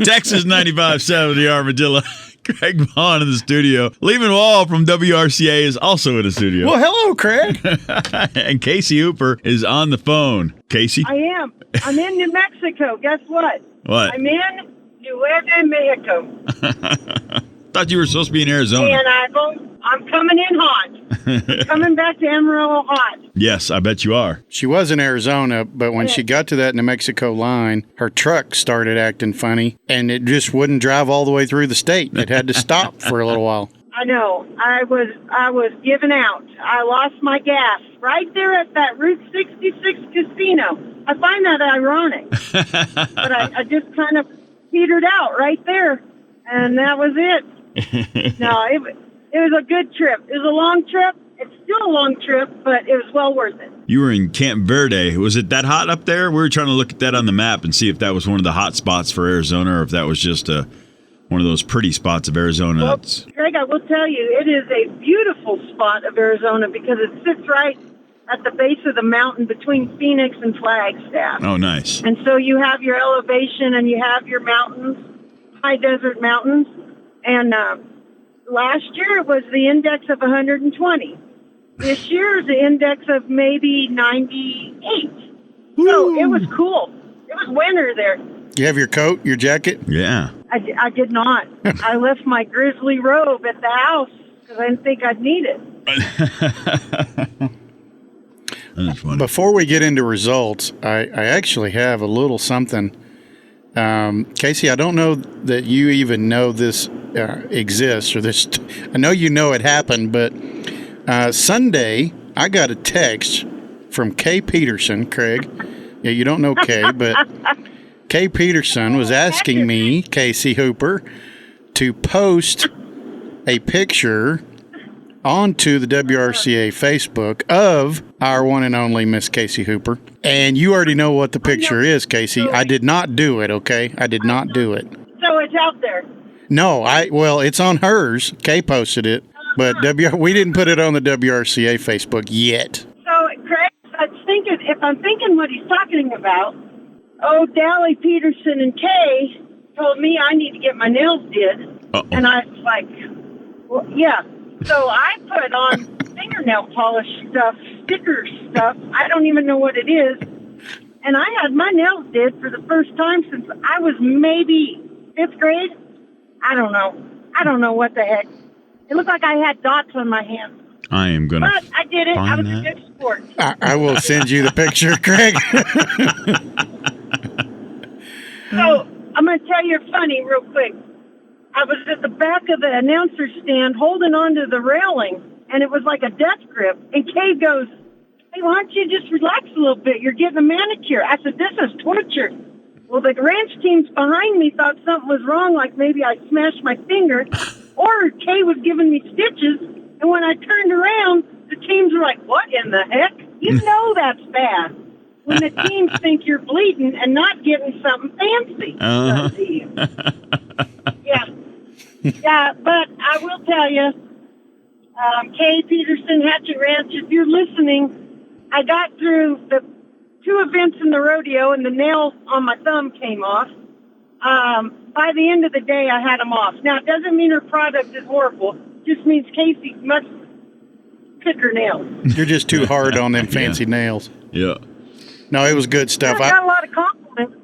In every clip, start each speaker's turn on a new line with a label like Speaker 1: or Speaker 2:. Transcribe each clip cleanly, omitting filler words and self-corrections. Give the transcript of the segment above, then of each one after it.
Speaker 1: Texas 95.7, the Armadillo. Craig Vaughn in the studio. Leaving Wall from WRCA is also in the studio.
Speaker 2: Well, hello, Craig.
Speaker 1: And Casey Hooper is on the phone. Casey?
Speaker 3: I am. I'm in New Mexico. Guess what?
Speaker 1: What?
Speaker 3: I'm in Nuevo Mexico.
Speaker 1: Thought you were supposed to be in Arizona.
Speaker 3: And I'm coming in hot. I'm coming back to Amarillo hot.
Speaker 1: Yes, I bet you are.
Speaker 2: She was in Arizona, but when she got to that New Mexico line, her truck started acting funny, and it just wouldn't drive all the way through the state. It had to stop for a little while.
Speaker 3: I know. I was giving out. I lost my gas right there at that Route 66 casino. I find that ironic. But I just kind of petered out right there, and that was it. No, it was a good trip. It was a long trip. It's still a long trip, but it was well worth it.
Speaker 1: You were in Camp Verde. Was it that hot up there? We were trying to look at that on the map and see if that was one of the hot spots for Arizona or if that was just one of those pretty spots of Arizona.
Speaker 3: Well, Craig, I will tell you, it is a beautiful spot of Arizona because it sits right at the base of the mountain between Phoenix and Flagstaff.
Speaker 1: Oh, nice.
Speaker 3: And so you have your elevation and you have your mountains, high desert mountains. And last year it was the index of 120. This year is the index of maybe 98. Ooh. So it was cool. It was winter there.
Speaker 2: You have your coat, your jacket?
Speaker 1: Yeah.
Speaker 3: I did not. I left my grizzly robe at the house because I didn't think I'd need it.
Speaker 1: That's funny.
Speaker 2: Before we get into results, I actually have a little something. Casey, I don't know that you even know this exists or this. I know you know it happened, but Sunday I got a text from Kay Peterson, Craig. Yeah, you don't know Kay, but Kay Peterson was asking me, Casey Hooper, to post a picture onto the WRCA Facebook of our one and only Miss Casey Hooper. And you already know what the picture is, Casey. I did not do it, okay? I did not do it.
Speaker 3: So it's out there.
Speaker 2: No, well, it's on hers. Kay posted it, but we didn't put it on the WRCA Facebook yet.
Speaker 3: So, Craig, if I'm thinking what he's talking about, Dally Peterson and Kay told me I need to get my nails did.
Speaker 1: Uh-oh.
Speaker 3: And I was like, well, yeah. So I put on fingernail polish stuff, sticker stuff. I don't even know what it is. And I had my nails did for the first time since I was maybe 5th grade. I don't know. I don't know what the heck. It looked like I had dots on my hands.
Speaker 1: I am going to.
Speaker 3: But I did it. I was a good sport.
Speaker 2: I will send you the picture, Craig.
Speaker 3: So I'm going to tell you funny real quick. I was at the back of the announcer stand holding onto the railing, and it was like a death grip. And Kay goes, hey, why don't you just relax a little bit? You're getting a manicure. I said, this is torture. Well, the ranch teams behind me thought something was wrong, like maybe I smashed my finger, or Kay was giving me stitches. And when I turned around, the teams were like, what in the heck? You know that's bad. When the teams think you're bleeding and not getting something fancy.
Speaker 1: Uh-huh.
Speaker 3: Yeah, but I will tell you, Kay Peterson, Hatchet Ranch, if you're listening, I got through the 2 events in the rodeo and the nail on my thumb came off. By the end of the day, I had them off. Now, it doesn't mean her product is horrible. It just means Casey must pick her nails.
Speaker 2: You're just too hard on them fancy nails.
Speaker 1: Yeah.
Speaker 2: No, it was good stuff.
Speaker 3: I got a lot of compliments.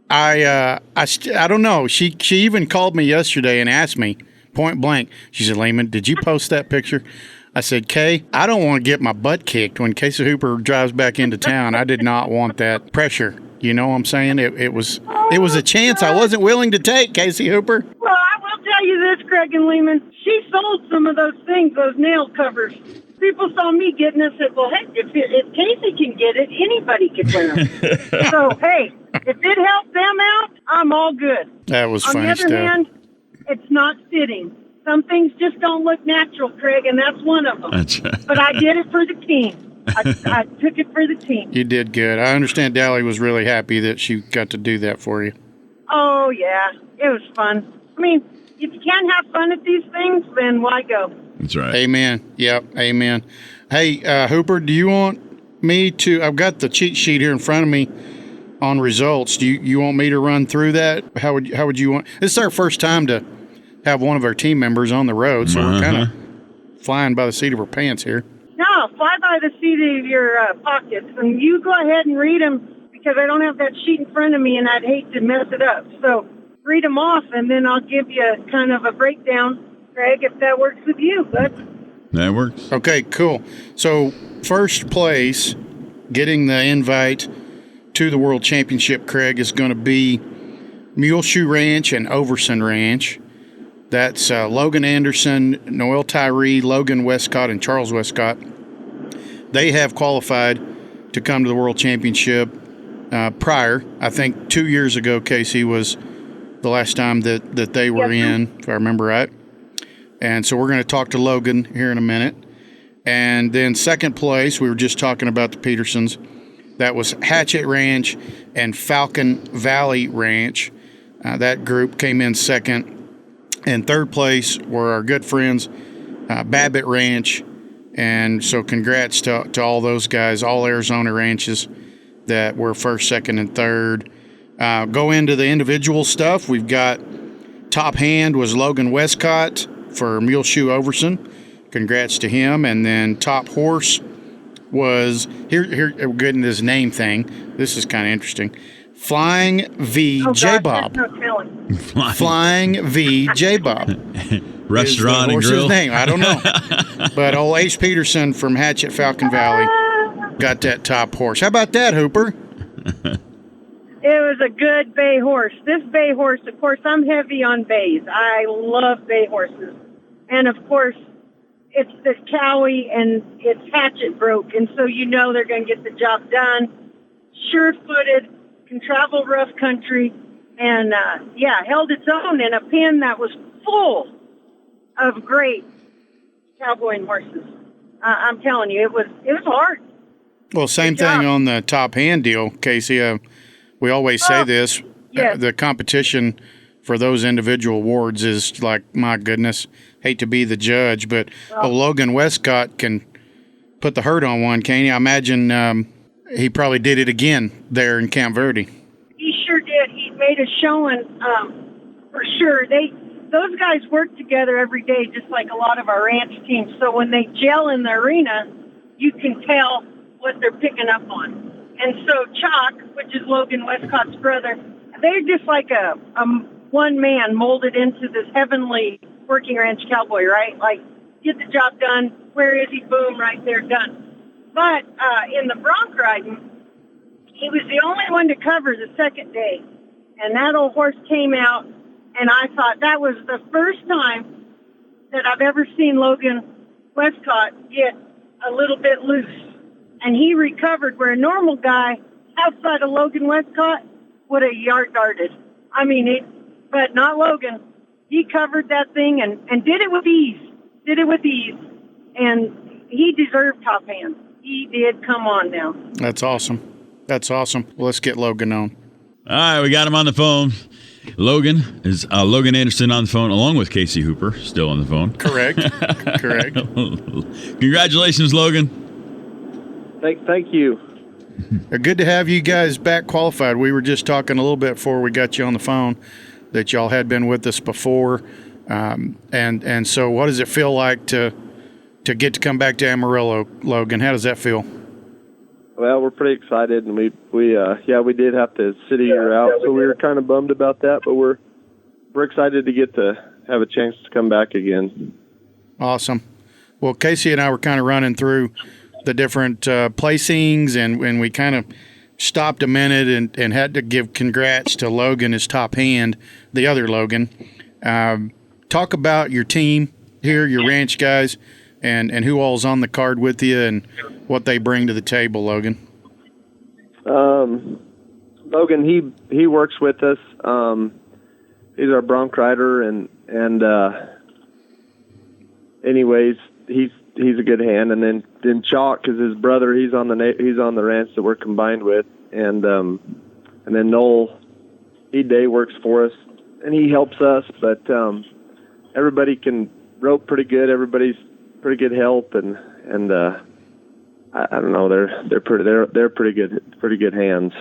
Speaker 2: I don't know. She even called me yesterday and asked me point blank. She said, Lehman, did you post that picture? I said, Kay, I don't want to get my butt kicked when Casey Hooper drives back into town. I did not want that pressure. You know what I'm saying? It was a chance I wasn't willing to take, Casey Hooper.
Speaker 3: Well, I will tell you this, Craig and Lehman. She sold some of those things, those nail covers. People saw me getting it and said, well, hey, if Casey can get it, anybody can wear them. So, hey, if it helped them out, I'm all good.
Speaker 2: That was funny stuff.
Speaker 3: On the other hand, it's not fitting. Some things just don't look natural, Craig, and that's one of them. But I did it for the team. I took it for the team.
Speaker 2: You did good. I understand Dally was really happy that she got to do that for you.
Speaker 3: Oh, yeah. It was fun. I mean, if you can't have fun at these things, then why go?
Speaker 1: That's right.
Speaker 2: Amen. Yep, amen. Hey, Hooper, do you want me to – I've got the cheat sheet here in front of me. on results. Do you want me to run through that? How would you want? This is our first time to have one of our team members on the road, so we're kind of flying by the seat of our pants here.
Speaker 3: No, fly by the seat of your pockets, and you go ahead and read them because I don't have that sheet in front of me, and I'd hate to mess it up. So read them off, and then I'll give you kind of a breakdown, Craig, if that works with you. But
Speaker 1: that works.
Speaker 2: Okay, cool. So first place, getting the invite to the World Championship, Craig, is going to be Muleshoe Ranch and Overson Ranch. That's Logan Anderson, Noel Tyree, Logan Westcott, and Charles Westcott. They have qualified to come to the World Championship prior. I think 2 years ago, Casey, was the last time that they were in, if I remember right. And so we're going to talk to Logan here in a minute. And then second place, we were just talking about the Petersons. That was Hatchet Ranch and Falcon Valley Ranch. That group came in second. And third place were our good friends, Babbitt Ranch. And so congrats to all those guys, all Arizona ranches that were first, second, and third. Go into the individual stuff. We've got top hand was Logan Westcott for Muleshoe Overson. Congrats to him. And then top horse was, here we're getting this name thing. This is kind of interesting. Flying V. J-Bob. Flying V. J-Bob.
Speaker 1: Restaurant and grill.
Speaker 2: Name. I don't know. But old Ace Peterson from Hatchet Falcon Valley got that top horse. How about that, Hooper?
Speaker 3: it was a good bay horse. This bay horse, of course, I'm heavy on bays. I love bay horses. And, of course, it's the Cowie and its hatchet broke. And so you know they're going to get the job done. Sure-footed. Can travel rough country, and held its own in a pen that was full of great cowboy horses. I'm telling you, it was hard.
Speaker 2: Well, same thing on the top hand deal, Casey. We always say this: the competition for those individual awards is like, my goodness, hate to be the judge, but Logan Westcott can put the hurt on one, can't he? I imagine. He probably did it again there in Camp Verde.
Speaker 3: He sure did. He made a showing for sure. Those guys work together every day, just like a lot of our ranch teams. So when they gel in the arena, you can tell what they're picking up on. And so Chalk, which is Logan Westcott's brother, they're just like a one man molded into this heavenly working ranch cowboy, right? Like, get the job done. Where is he? Boom, right there, done. But in the bronc riding, he was the only one to cover the second day. And that old horse came out, and I thought that was the first time that I've ever seen Logan Westcott get a little bit loose. And he recovered where a normal guy outside of Logan Westcott would have yard darted. I mean, but not Logan. He covered that thing and did it with ease. And he deserved top hand. He did. Come on now.
Speaker 2: That's awesome. Well, let's get Logan on.
Speaker 1: All right, we got him on the phone. Logan is Logan Anderson on the phone, along with Casey Hooper, still on the phone.
Speaker 2: Correct.
Speaker 1: Congratulations, Logan.
Speaker 4: Thank you.
Speaker 2: Good to have you guys back qualified. We were just talking a little bit before we got you on the phone that y'all had been with us before, and so what does it feel like to get to come back to Amarillo, Logan? How does that feel?
Speaker 4: Well, we're pretty excited, and we did have to sit a year out, so we were kind of bummed about that, but we're excited to get to have a chance to come back again.
Speaker 2: Awesome. Well, Casey and I were kind of running through the different placings, and we kind of stopped a minute and had to give congrats to Logan, his top hand, the other Logan. Talk about your team here, your ranch guys, and who all's on the card with you and what they bring to the table, Logan.
Speaker 4: Logan, he works with us. He's our bronc rider, and anyways, he's a good hand. And then Chalk is his brother. He's on the ranch that we're combined with, and then Noel, he day works for us, and he helps us. But everybody can rope pretty good. Everybody's pretty good help, and I don't know, they're pretty good hands.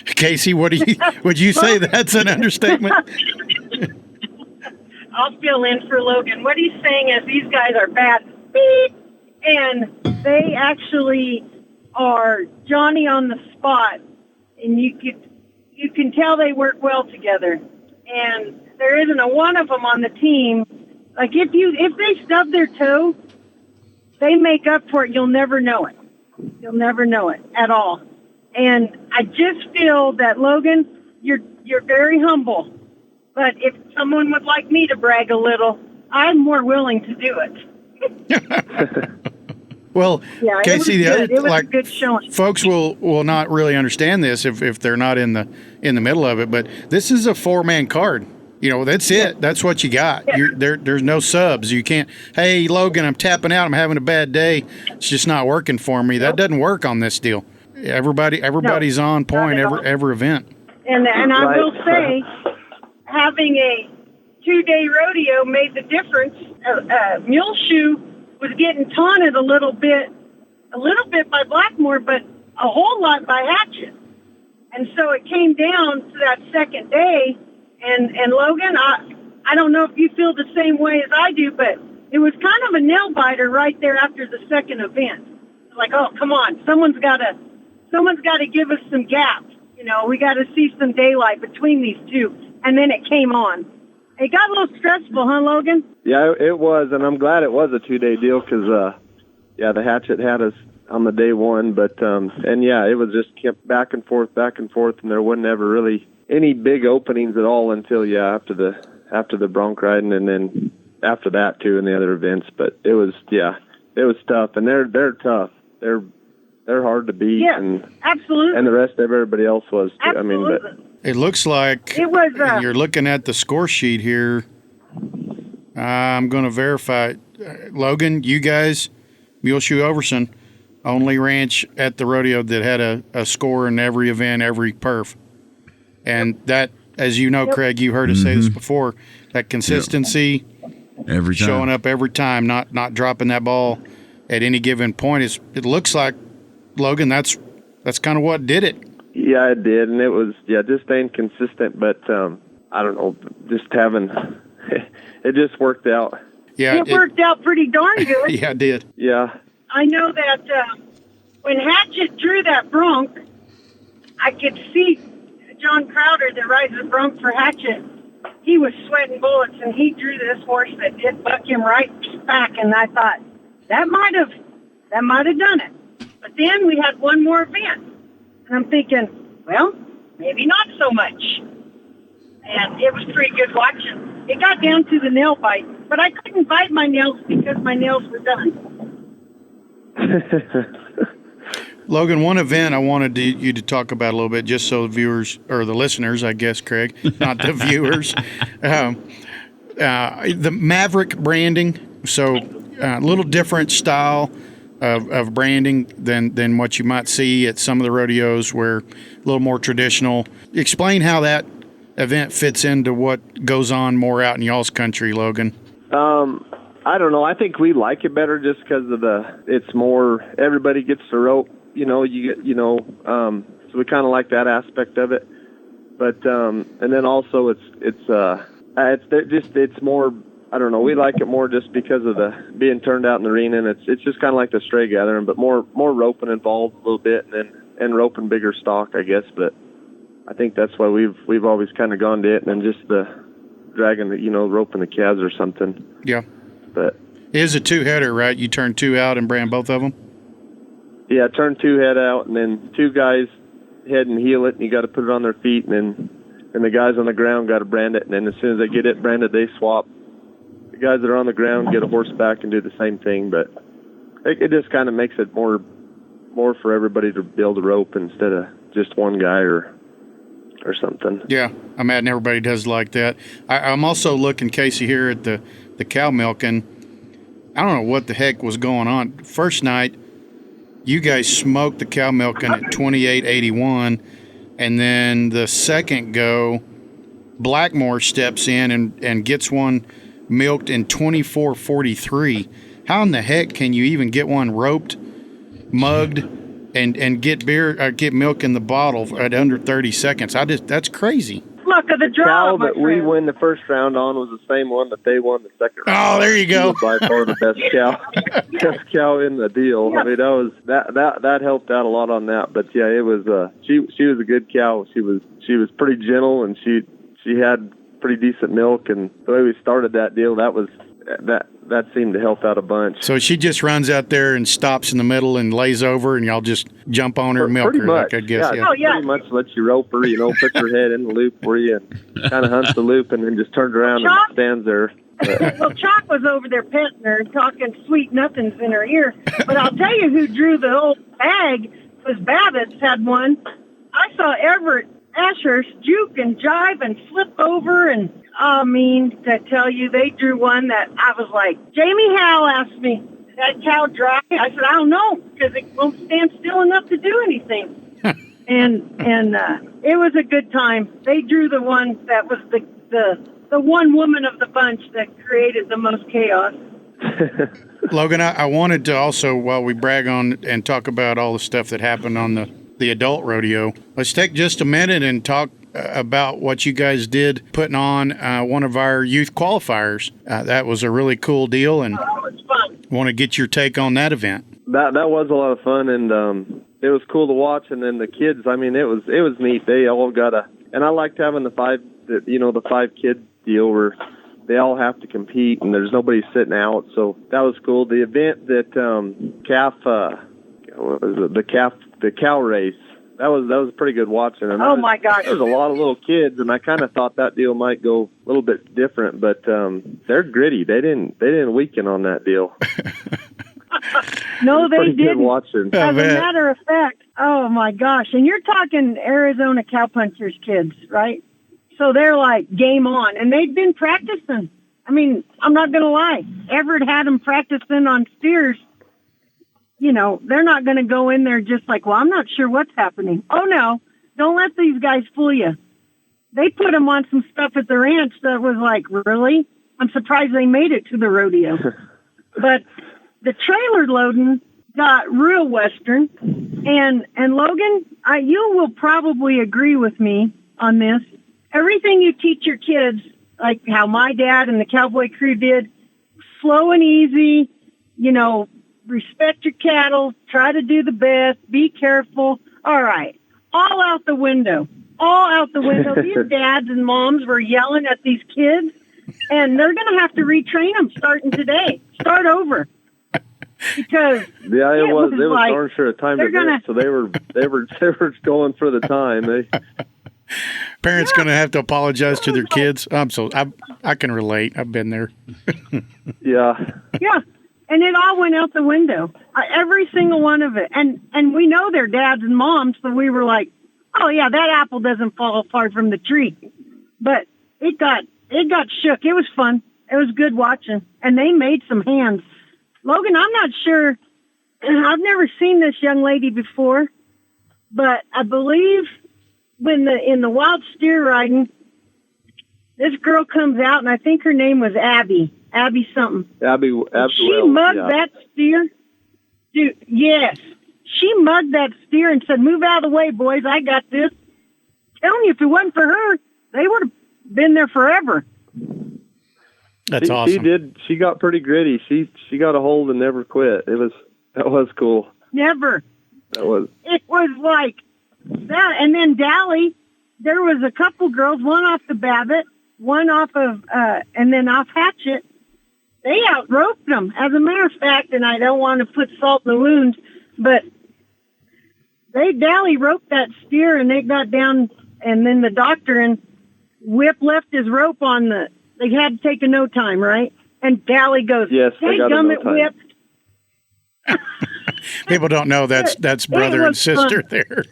Speaker 2: Casey, would you say that's an understatement?
Speaker 3: I'll fill in for Logan. What he's saying is these guys are bad, beep, and they actually are Johnny on the spot, and you can tell they work well together. And there isn't a one of them on the team. Like if they stub their toe, they make up for it. You'll never know it. You'll never know it at all. And I just feel that Logan, you're very humble. But if someone would like me to brag a little, I'm more willing to do it.
Speaker 2: Well,
Speaker 3: yeah,
Speaker 2: Casey,
Speaker 3: it was a good showing.
Speaker 2: Folks will not really understand this if they're not in the middle of it. But this is a 4-man card. You know, that's it. That's what you got. There's no subs. You can't. Hey, Logan, I'm tapping out. I'm having a bad day. It's just not working for me. That doesn't work on this deal. Everybody's on point every event.
Speaker 3: And I will say, having a 2-day rodeo made the difference. Mule Shoe was getting taunted a little bit by Blackmore, but a whole lot by Hatchet. And so it came down to that second day. And Logan, I don't know if you feel the same way as I do, but it was kind of a nail biter right there after the second event. It's like, oh, come on, someone's got to give us some gap. You know, we got to see some daylight between these two. And then it came on. It got a little stressful, huh, Logan?
Speaker 4: Yeah, it was, and I'm glad it was a 2-day deal because, the Hatchet had us on the day one, but it was just kept back and forth, and there wasn't ever really any big openings at all until after the bronc riding, and then after that too in the other events. But it was tough, and they're tough. They're hard to beat.
Speaker 3: Yeah,
Speaker 4: and
Speaker 3: absolutely.
Speaker 4: And the rest of everybody else was too.
Speaker 3: Absolutely.
Speaker 4: I mean,
Speaker 2: It looks like
Speaker 3: it was.
Speaker 2: You're looking at the score sheet here. I'm going to verify. Logan, you guys, Muleshoe Overson, only ranch at the rodeo that had a score in every event, every perf. And that, as you know, Craig, you heard us say this before, that consistency,
Speaker 1: every time,
Speaker 2: showing up every time, not dropping that ball at any given point. It looks like, Logan, that's kind of what did it.
Speaker 4: Yeah, it did, and it was just staying consistent. But I don't know, just having it just worked out.
Speaker 2: Yeah,
Speaker 3: it worked out pretty darn good.
Speaker 2: Yeah, it did.
Speaker 4: Yeah,
Speaker 3: I know that when Hatchet drew that bronc, I could see John Crowder that rides the bronc for Hatchet. He was sweating bullets, and he drew this horse that did buck him right back. And I thought that might have done it. But then we had one more event. And I'm thinking, well, maybe not so much. And it was pretty good watching. It got down to the nail bite, but I couldn't bite my nails because my nails were done.
Speaker 2: Logan, one event I wanted you to talk about a little bit, just so the viewers, or the listeners, I guess, Craig, not the viewers. The Maverick branding, so a little different style of branding than what you might see at some of the rodeos, where a little more traditional. Explain how that event fits into what goes on more out in y'all's country, Logan.
Speaker 4: I don't know. I think we like it better just because of it's more, everybody gets the rope, so we kind of like that aspect of it. But, and then also it's more, I don't know, we like it more just because of the being turned out in the arena, and it's just kind of like the stray gathering, but more roping involved a little bit, and roping bigger stock, I guess. But I think that's why we've always kind of gone to it, and then just the dragging roping the calves or something.
Speaker 2: Yeah.
Speaker 4: But
Speaker 2: it is a 2-header, right? You turn 2 out and brand both of them?
Speaker 4: Yeah, turn 2 head out, and then 2 guys head and heel it, and you got to put it on their feet, and the guys on the ground got to brand it, and then as soon as they get it branded, they swap. The guys that are on the ground get a horse back and do the same thing, but it just kind of makes it more for everybody to build a rope instead of just one guy or something.
Speaker 2: Yeah, I imagine everybody does like that. I'm also looking, Casey, here at the cow milking. I don't know what the heck was going on. First night, you guys smoked the cow milking at 28.81, and then the second go, Blackmore steps in and gets one milked in 24.43. How in the heck can you even get one roped, mugged, and get get milk in the bottle at under 30 seconds. That's crazy.
Speaker 3: Luck of the
Speaker 4: The
Speaker 3: draw,
Speaker 4: cow
Speaker 3: my
Speaker 4: that we
Speaker 3: friend.
Speaker 4: win the first round on was the same one that they won the second round.
Speaker 2: Oh, there you
Speaker 4: She
Speaker 2: go.
Speaker 4: was by far the best cow in the deal.
Speaker 3: Yeah.
Speaker 4: I mean, that helped out a lot on that. But yeah, it was she was a good cow. She was pretty gentle, and she had pretty decent milk. And the way we started that deal, that seemed to help out a bunch.
Speaker 2: So she just runs out there and stops in the middle and lays over, and y'all just jump on her and milk
Speaker 4: Pretty
Speaker 2: her,
Speaker 4: much,
Speaker 2: I guess.
Speaker 4: yeah.
Speaker 3: Oh, yeah.
Speaker 4: Pretty much let you rope her, put your head in the loop for you and kind of hunt the loop, and then just turns around
Speaker 3: Chop.
Speaker 4: and stands there.
Speaker 3: Well, Chalk was over there petting her and talking sweet nothings in her ear. But I'll tell you who drew the whole bag was Babbitt's had one. I saw Everett Ashurst juke and jive and flip over, and to tell you, they drew one that I was like, Jamie Howell asked me, is that cow dry? I said, I don't know, because it won't stand still enough to do anything. and it was a good time. They drew the one that was the one woman of the bunch that created the most chaos.
Speaker 2: Logan, I wanted to also, while we brag on and talk about all the stuff that happened on the adult rodeo, let's take just a minute and talk about what you guys did putting on one of our youth qualifiers. That was a really cool deal, and
Speaker 3: Oh, it's fun.
Speaker 2: want to get your take on that event.
Speaker 4: That was a lot of fun, and it was cool to watch. And then the kids, I mean, it was neat. They all and I liked having the five kid deal where they all have to compete and there's nobody sitting out. So that was cool. The event that the cow race, that was pretty good watching. And
Speaker 3: Oh, my gosh.
Speaker 4: There was a lot of little kids, and I kind of thought that deal might go a little bit different, but they're gritty. They didn't weaken on that deal.
Speaker 3: No, they
Speaker 4: Pretty good
Speaker 3: didn't.
Speaker 4: watching.
Speaker 3: As a
Speaker 2: bet.
Speaker 3: matter of fact, oh my gosh. And you're talking Arizona Cowpunchers kids, right? So they're like game on. And they'd been practicing. I mean, I'm not going to lie. Everett had them practicing on steers. They're not going to go in there just like, well, I'm not sure what's happening. Oh, no. Don't let these guys fool you. They put them on some stuff at the ranch that was like, really? I'm surprised they made it to the rodeo. But the trailer loading got real Western. And Logan, you will probably agree with me on this. Everything you teach your kids, like how my dad and the cowboy crew did, slow and easy, respect your cattle, try to do the best, be careful. All right. All out the window. These dads and moms were yelling at these kids, and they're going to have to retrain them starting today. Start over. Because
Speaker 4: yeah, it was
Speaker 3: like,
Speaker 4: darn sure a time
Speaker 3: they're
Speaker 4: event, so they were going for the time.
Speaker 2: Parents going to have to apologize to their kids. I can relate. I've been there.
Speaker 4: Yeah.
Speaker 3: Yeah. And it all went out the window. Every single one of it. And we know their dads and moms, so we were like, oh yeah, that apple doesn't fall far from the tree. But it got shook. It was fun. It was good watching. And they made some hands. Logan, I'm not sure. I've never seen this young lady before, but I believe in the wild steer riding, this girl comes out, and I think her name was Abby something.
Speaker 4: Abby
Speaker 3: She mugged that steer. Dude, yes. She mugged that steer and said, move out of the way, boys. I got this. Telling you, if it wasn't for her, they would have been there forever.
Speaker 2: That's awesome.
Speaker 4: She did. She got pretty gritty. She got a hold and never quit. That was cool.
Speaker 3: Never.
Speaker 4: That was.
Speaker 3: It was like that. And then Dally, there was a couple girls, one off the Babbitt, one off of, and then off Hatchet. They out-roped them. As a matter of fact, and I don't want to put salt in the wound, but Dally roped that steer, and they got down, and then the doctor and Whip left his rope on they had to take a no time, right? And Dally goes,
Speaker 4: yes, they got a no time.
Speaker 3: Whip.
Speaker 2: People don't know that's brother and sister
Speaker 3: fun.
Speaker 2: there.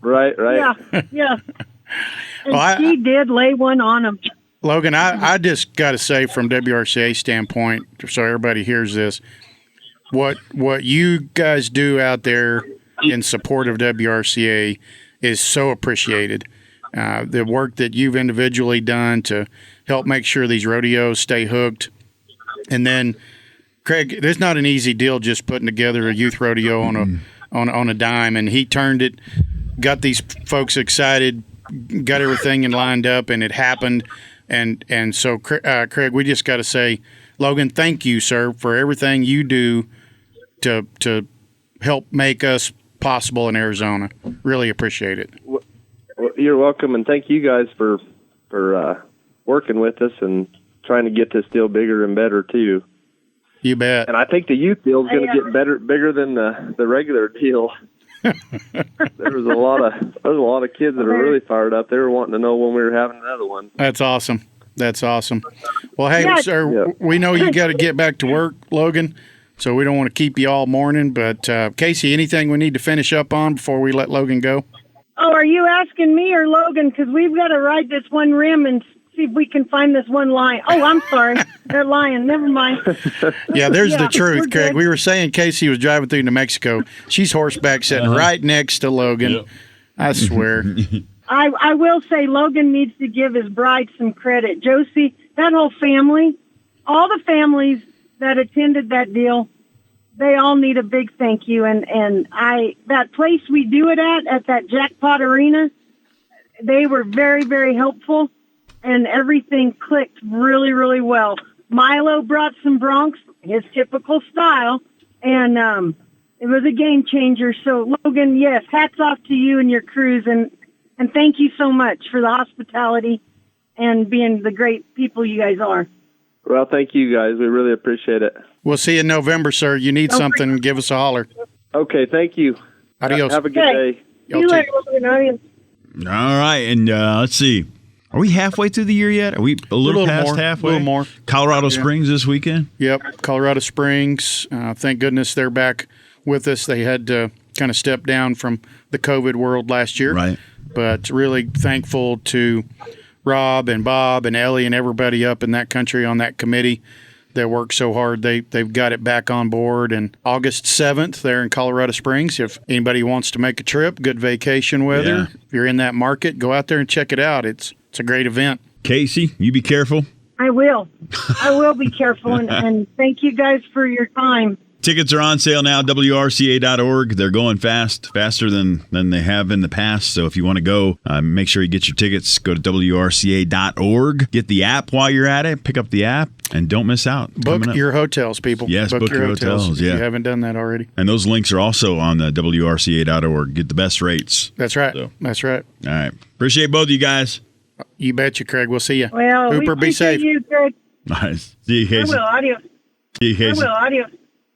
Speaker 4: Right.
Speaker 3: Yeah. And she did lay one on him.
Speaker 2: Logan, I just got to say from WRCA standpoint, so everybody hears this, what you guys do out there in support of WRCA is so appreciated. The work that you've individually done to help make sure these rodeos stay hooked. And then, Craig, there's not an easy deal just putting together a youth rodeo on a dime, and he turned it, got these folks excited, got everything lined up, and it happened. And so, Craig, we just got to say, Logan, thank you, sir, for everything you do to help make us possible in Arizona. Really appreciate it.
Speaker 4: Well, you're welcome, and thank you guys for working with us and trying to get this deal bigger and better too.
Speaker 2: You bet.
Speaker 4: And I think the youth deal is going to get bigger than the regular deal. There was a lot of kids that are really fired up. They were wanting to know when we were having another one.
Speaker 2: That's awesome. Well, hey, sir, we know you got to get back to work, Logan, so we don't want to keep you all morning. But Casey, anything we need to finish up on before we let Logan go?
Speaker 3: Oh, are you asking me or Logan? Because we've got to ride this one rim and see if we can find this one lion. Oh, I'm sorry. They're lying. Never mind.
Speaker 2: Yeah, there's the truth, Craig. Good. We were saying Casey was driving through New Mexico. She's horseback sitting right next to Logan. Yep. I swear.
Speaker 3: I will say Logan needs to give his bride some credit. Josie, that whole family, all the families that attended that deal, they all need a big thank you. And that place we do it at that Jackpot Arena, they were very, very helpful. And everything clicked really, really well. Milo brought some Bronx, his typical style, and it was a game changer. So, Logan, yes, hats off to you and your crews, and thank you so much for the hospitality and being the great people you guys are.
Speaker 4: Well, thank you guys. We really appreciate it.
Speaker 2: We'll see you in November, sir. You need something, give us a holler.
Speaker 4: Okay, thank you.
Speaker 2: Adios.
Speaker 4: Have a good day.
Speaker 3: See you later, Logan. Adios.
Speaker 1: All right, and let's see. Are we halfway through the year yet? Are we a little past
Speaker 2: more,
Speaker 1: halfway?
Speaker 2: A little more.
Speaker 1: Colorado Springs this weekend?
Speaker 2: Yep, Colorado Springs. Thank goodness they're back with us. They had to kind of step down from the COVID world last year.
Speaker 1: Right.
Speaker 2: But really thankful to Rob and Bob and Ellie and everybody up in that country on that committee that worked so hard. They've got it back on board. And August 7th, they're in Colorado Springs. If anybody wants to make a trip, good vacation weather.
Speaker 1: Yeah.
Speaker 2: If you're in that market, go out there and check it out. It's a great event.
Speaker 1: Casey, you be careful.
Speaker 3: I will. I will be careful, and thank you guys for your time.
Speaker 1: Tickets are on sale now, WRCA.org. They're going faster than they have in the past. So if you want to go, make sure you get your tickets. Go to WRCA.org. Get the app while you're at it. Pick up the app and don't miss out.
Speaker 2: Book your hotels, people.
Speaker 1: Yes, book your hotels.
Speaker 2: If you haven't done that already.
Speaker 1: And those links are also on the WRCA.org. Get the best rates.
Speaker 2: That's right.
Speaker 1: So.
Speaker 2: That's right.
Speaker 1: All right. Appreciate both of you guys.
Speaker 2: You betcha, Craig. We'll see you.
Speaker 3: Well,
Speaker 2: Hooper,
Speaker 3: we
Speaker 2: be safe.
Speaker 3: You, Craig.
Speaker 1: All right. See you, Casey.
Speaker 3: I will. Adios.
Speaker 1: See you, Casey.
Speaker 3: I will. Adios.